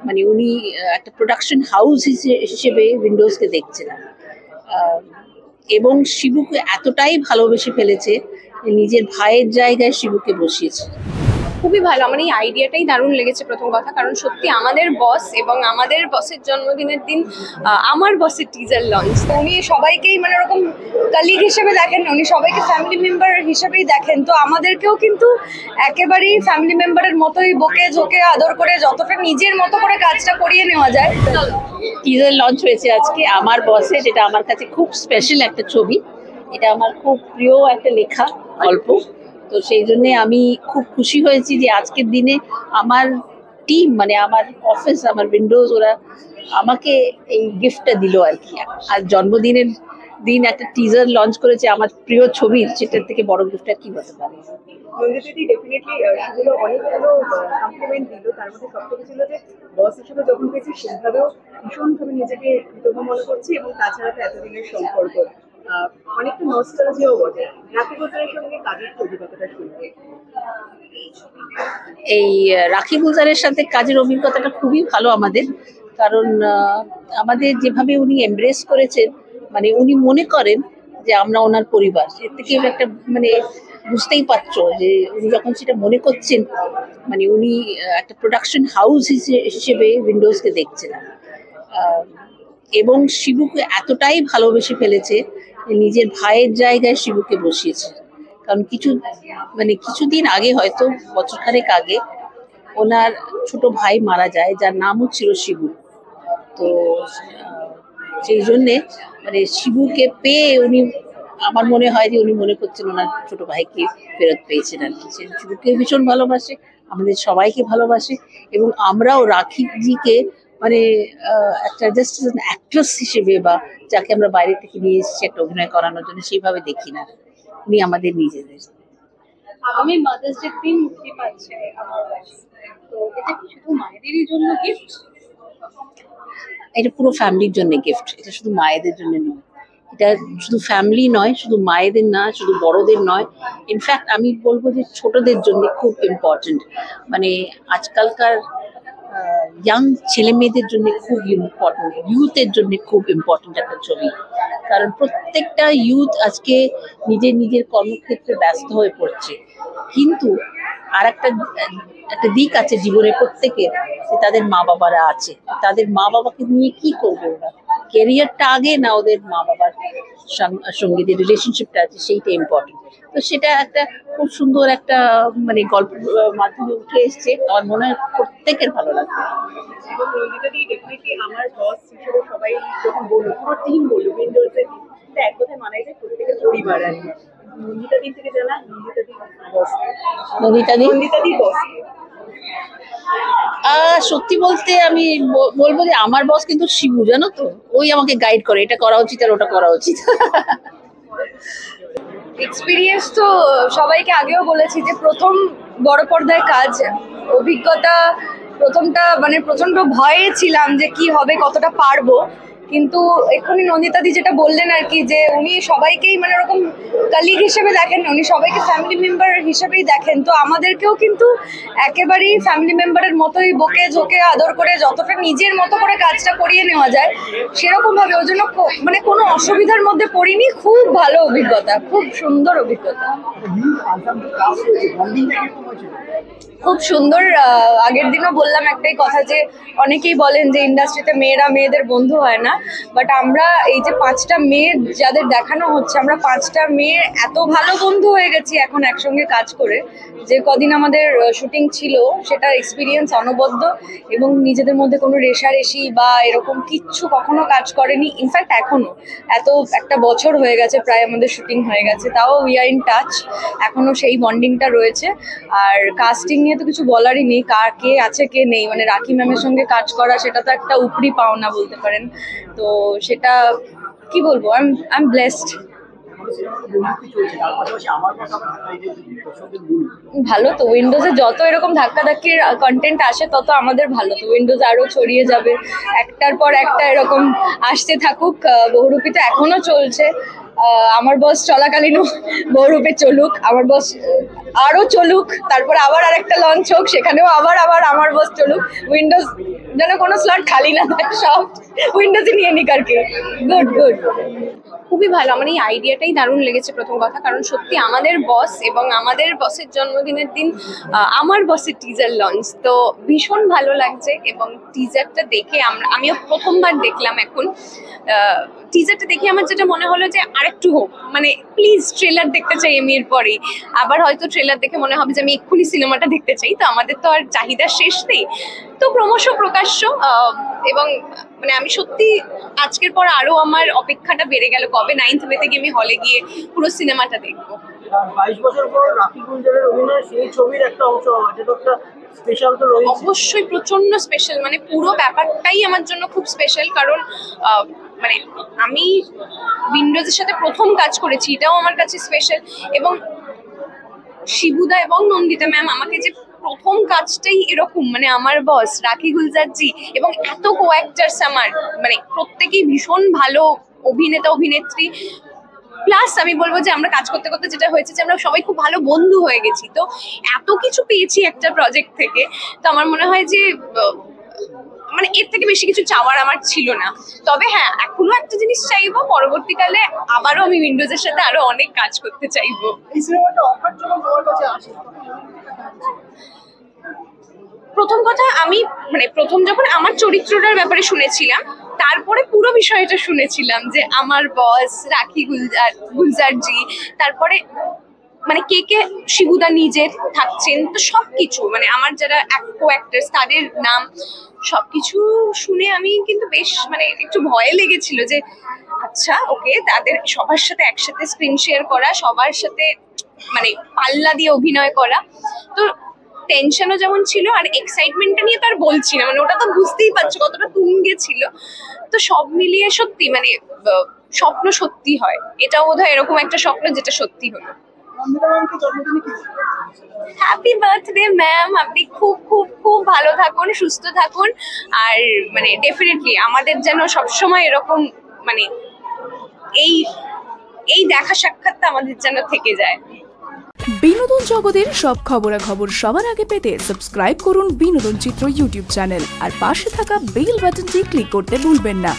মানে উনি একটা প্রোডাকশন হাউস হিসেবে উইন্ডোজকে দেখছেন। এবং শিবুকে এতটাই ভালোবেসে ফেলেছে, নিজের ভাইয়ের জায়গায় শিবুকে বসিয়েছে। খুবই ভালো, আমার এই আইডিয়াটাই দারুণ লেগেছে প্রথম কথা, কারণ সত্যি আমাদের বস এবং আমাদের বসের জন্মদিনের দিন আমার বসের টিজার লঞ্চ, উনি সবাইকেই মানে ওরকম কলিগ হিসেবে দেখেন, উনি সবাইকে ফ্যামিলি মেম্বার হিসেবেই দেখেন। তো আমাদেরকেও কিন্তু একেবারেই ফ্যামিলি মেম্বারের মতোই বকে ঝোঁকে আদর করে যতটা নিজের মতো করে কাজটা করিয়ে নেওয়া যায়। টিজার লঞ্চ হয়েছে আজকে আমার বসের, যেটা আমার কাছে খুব স্পেশাল একটা ছবি। এটা আমার খুব প্রিয় একটা লেখা গল্প। তো সেই জন্যে আমি খুব খুশি হয়েছি যে আজকের দিনে আমার টিম, মানে আমার অফিস, আমার উইন্ডোজ, ওরা আমাকে এই গিফটটা দিল আর কি। আর জন্মদিনের দিন একটা টিজার লঞ্চ করেছে আমার প্রিয় ছবির, সেটার থেকে বড় গিফট আর কি হতে পারে। নন্দিতাদি ডেফিনেটলি সেগুলো অনেকগুলো কমপ্লিমেন্ট দিল, তার মধ্যে সবথেকে ছিল যে বস হিসেবে যখন পেয়েছি সেভাবেও ভীষণভাবে নিজেকে কৃতজ্ঞ মনে করছি, এবং তাছাড়া তো এতদিনের সম্পর্ক অনেকটা নস্টালজিয়াও বটে। রাখি গুলজারের সঙ্গে কাজের অভিজ্ঞতাটা শুনবে। এই রাখি গুলজারের সাথে কাজের অভিজ্ঞতাটা খুবই ভালো আমাদের, কারণ আমাদের যেভাবে উনি এমব্রেস করেছেন, মানে উনি মনে করেন যে আমরা ওনার পরিবার। এর থেকে একটা মানে বুঝতেই পারছো যে উনি যখন সেটা মনে করছেন, মানে উনি একটা প্রোডাকশন হাউস হিসেবে উইন্ডোজকে দেখছেন। এবং শিবুকে এতটাই ভালোবেসে ফেলেছে, নিজের ভাইয়ের জায়গায় শিবুকে বসিয়েছে। কারণ কিছুদিন আগে, হয়তো বছরখানেক আগে, ওনার ছোট ভাই মারা যায়, যার নামও ছিল শিবু। তো সেই জন্যে মানে শিবুকে পেয়ে উনি, আমার মনে হয় যে উনি মনে করছেন ওনার ছোট ভাইকে ফেরত পেয়েছেন আর কি। শিবুকে ভীষণ ভালোবাসে, আমাদের সবাইকে ভালোবাসে, এবং আমরাও রাখিজিকে মানে একটা জাস্ট অ্যাক্ট্রেস হিসেবে, বা যাকে আমরা বাইরে থেকে নিয়ে এসেছি একটা অভিনয় করানোর জন্য, সেইভাবে দেখি না। উনি আমাদের নিজেদের। আমি মাদার্স ডে দিন মুক্তি পাচ্ছে আমার বস, তো এটা কি শুধু মায়েদেরই জন্য গিফট? এটা পুরো ফ্যামিলির জন্য গিফট, এটা শুধু মায়েদের জন্য নয়। এটা শুধু ফ্যামিলি নয়, শুধু মায়েদের না, শুধু বড়দের নয়, ইনফ্যাক্ট আমি বলবো যে ছোটদের জন্য খুব ইম্পর্টেন্ট। মানে আজকালকার ইয়াং ছেলে মেয়েদের জন্য খুব ইম্পর্টেন্ট, ইউথের জন্য খুব ইম্পর্টেন্ট একটা ছবি। কারণ প্রত্যেকটা ইউথ আজকে নিজের নিজের কর্মক্ষেত্রে ব্যস্ত হয়ে পড়ছে, কিন্তু আর একটা দিক আছে জীবনে প্রত্যেকের, যে তাদের মা বাবারা আছে। তাদের মা বাবাকে নিয়ে কি করবে ওরা? ক্যারিয়ারটা আগে না ওদের মা বাবার সঙ্গে যে রিলেশনশিপটা আছে সেইটা ইম্পর্টেন্ট। তো সেটা একটা খুব সুন্দর একটা মানে গল্প মাধ্যমে উঠে এসছে, আমার মনে হয় প্রত্যেকের ভালো লাগবে। এবং নন্দিতাদি ডেফিনেটলি আমার বস হিসেবে সবাই যখন বললো, পুরো টিম বললো উইন্ডোজের, এক কথায় মানায় যে প্রত্যেকের পরিবার আর কি। নন্দিতাদি থেকে জানা নন্দিতাদি বস, নন্দিতাদি বস। সত্যি বলতে আমি বলবো যে আমার বস কিন্তু শিবু, জানো তো, ওই আমাকে গাইড করে, এটা করা উচিত আর ওটা করা উচিত। এক্সপিরিয়েন্স তো সবাইকে আগেও বলেছি যে প্রথম বড় পর্দায় কাজ, অভিজ্ঞতা প্রথমটা মানে প্রচন্ড ভয়ে ছিলাম যে কি হবে, কতটা পারবো। কিন্তু এক্ষুনি নন্দিতাদি যেটা বললেন আর কি, যে উনি সবাইকেই মানে ওরকম কলিগ হিসেবে দেখেন, উনি সবাইকে ফ্যামিলি মেম্বার হিসেবেই দেখেন। তো আমাদেরকেও কিন্তু একেবারেই ফ্যামিলি মেম্বারের মতোই বকে ঝোঁকে আদর করে যতটা নিজের মতো করে কাজটা করিয়ে নেওয়া যায় সেরকম ভাবে, ওই জন্য মানে কোনো অসুবিধার মধ্যে পড়িনি। খুব ভালো অভিজ্ঞতা, খুব সুন্দর অভিজ্ঞতা, খুব সুন্দর। আগের দিনও বললাম একটাই কথা, যে অনেকেই বলেন যে ইন্ডাস্ট্রিতে মেয়েরা মেয়েদের বন্ধু হয় না, বাট আমরা এই যে 5টা মেয়ে যাদের দেখানো হচ্ছে, আমরা 5টা মেয়ে এত ভালো বন্ধু হয়ে গেছি এখন একসঙ্গে কাজ করে। যে কদিন আমাদের শুটিং ছিল সেটার এক্সপিরিয়েন্স অনবদ্য, এবং নিজেদের মধ্যে কোনো রেষারেষি বা এরকম কিচ্ছু কখনো কাজ করেনি। ইনফ্যাক্ট এখনো একটা বছর হয়ে গেছে প্রায় আমাদের শুটিং হয়ে গেছে, তাও উই আর ইন টাচ, এখনো সেই বন্ডিংটা রয়েছে। আর কাস্টিং নিয়ে তো কিছু বলারই নেই, কে আছে কে নেই, মানে রাখি ম্যামের সঙ্গে কাজ করা সেটা তো একটা উপরি পাওনা বলতে পারেন। তো সেটা কি বলবো, আই এম ব্লেসড। ভালো তো, উইন্ডোজে যত এরকম ধাক্কাধাক্কির কন্টেন্ট আসে তত আমাদের ভালো। তো উইন্ডোজ আরো ছড়িয়ে যাবে, একটার পর একটা এরকম আসতে থাকুক। বহুরূপী তো এখনো চলছে, আমার বস চলাকালীন বহুরূপে চলুক, আমার বস আরো চলুক, তারপর আবার আরেকটা লঞ্চ হোক, সেখানেও আবার আমার বস চলুক, উইন্ডোজ যেন কোনো স্লট খালি না থাকে, সব উইন্ডোজই নিয়ে নিক আর কি। গুড গুড, খুবই ভালো। আমার এই আইডিয়াটাই দারুণ লেগেছে প্রথম কথা, কারণ সত্যি আমাদের বস এবং আমাদের বসের জন্মদিনের দিন আমার বসের টিজার লঞ্চ, তো ভীষণ ভালো লাগছে। এবং টিজারটা দেখে আমিও প্রথমবার দেখলাম এখন। টিজারটা দেখে আমার যেটা মনে হলো যে আরেকটু হোক, মানে প্লিজ ট্রেলার দেখতে চাই আমি এরপরেই। আবার হয়তো ট্রেলার দেখে মনে হবে যে আমি এক্ষুনি সিনেমাটা দেখতে চাই, তো আমাদের তো আর চাহিদা শেষ নেই। তো ক্রমশ প্রকাশ্য, এবং মানে আমি সত্যি আজকের পর আরো আমার অপেক্ষাটা বেড়ে গেল, কবে 9th মে থেকে আমি হলে গিয়ে পুরো সিনেমাটা দেখবো। 22 বছর পর রাখি গুলজারের অভিনয় সেই ছবির একটা অংশ, এটা তো একটা স্পেশাল তো রয়েছে। অবশ্যই প্রচন্ড স্পেশাল, মানে পুরো ব্যাপারটাই আমার জন্য খুব স্পেশাল। কারণ মানে আমি উইন্ডোজের সাথে প্রথম কাজ করেছি, এটাও আমার কাছে স্পেশাল। এবং শিবুদা এবং নন্দিতা ম্যাম আমাকে যে প্রথম কাজটাই এরকম, মানে আমার বস রাখি গুলজারজি এবং এত কো অ্যাক্টার্স আমার, মানে প্রত্যেকেই ভীষণ ভালো অভিনেতা অভিনেত্রী। প্লাস আমি বলবো যে আমরা কাজ করতে করতে যেটা হয়েছে যে আমরা সবাই খুব ভালো বন্ধু হয়ে গেছি, তো এত কিছু পেয়েছি একটা প্রজেক্ট থেকে। তো আমার মনে হয় যে মানে এর থেকে বেশি কিছু চাওয়ার আমার ছিল না। তবে হ্যাঁ, এখনো একটা জিনিস চাইবো, পরবর্তীকালে আবারও আমি উইন্ডোজের সাথে আরো অনেক কাজ করতে চাইবো। এই সিনেমাটা অফার জন্য তোমার কাছে আসে? প্রথম কথা, আমি মানে প্রথম যখন আমার চরিত্রটার ব্যাপারে শুনেছিলাম, তারপরে পুরো বিষয়টা শুনেছিলাম যে আমার বস রাখি গুলজারজি, তারপরে মানে কে কে শিবুদা নিজের থাকছেন, তো সবকিছু মানে আমার যারা কো অ্যাক্টার্স তাদের নাম সবকিছু শুনে আমি কিন্তু বেশ মানে একটু ভয় লেগেছিল যে আচ্ছা ওকে, তাদের সবার সাথে একসাথে স্ক্রিন শেয়ার করা, সবার সাথে মানে পাল্লা দিয়ে অভিনয় করা, তো টেনশনও যেমন ছিল আর এক্সাইটমেন্টটা নিয়ে তো আর বলছি না, মানে ওটা তো বুঝতেই পারছো কতটা তুঙ্গে ছিল। তো সব মিলিয়ে সত্যি মানে স্বপ্ন সত্যি হয়, এটাও বোধহয় এরকম একটা স্বপ্ন যেটা সত্যি হলো। হ্যাপি বার্থডে ম্যাম, আপনি খুব খুব খুব ভালো থাকুন, সুস্থ থাকুন, আর মানে ডেফিনেটলি আমাদের যেন সবসময় এরকম মানে এই এই দেখা সাক্ষাৎটা আমাদের যেন থেকে যায়। বিনোদন জগতের সব খবরাখবর সবার আগে পেতে সাবস্ক্রাইব করুন বিনোদন চিত্র ইউটিউব চ্যানেল আর পাশে থাকা বেল বাটনটি ক্লিক করতে ভুলবেন না।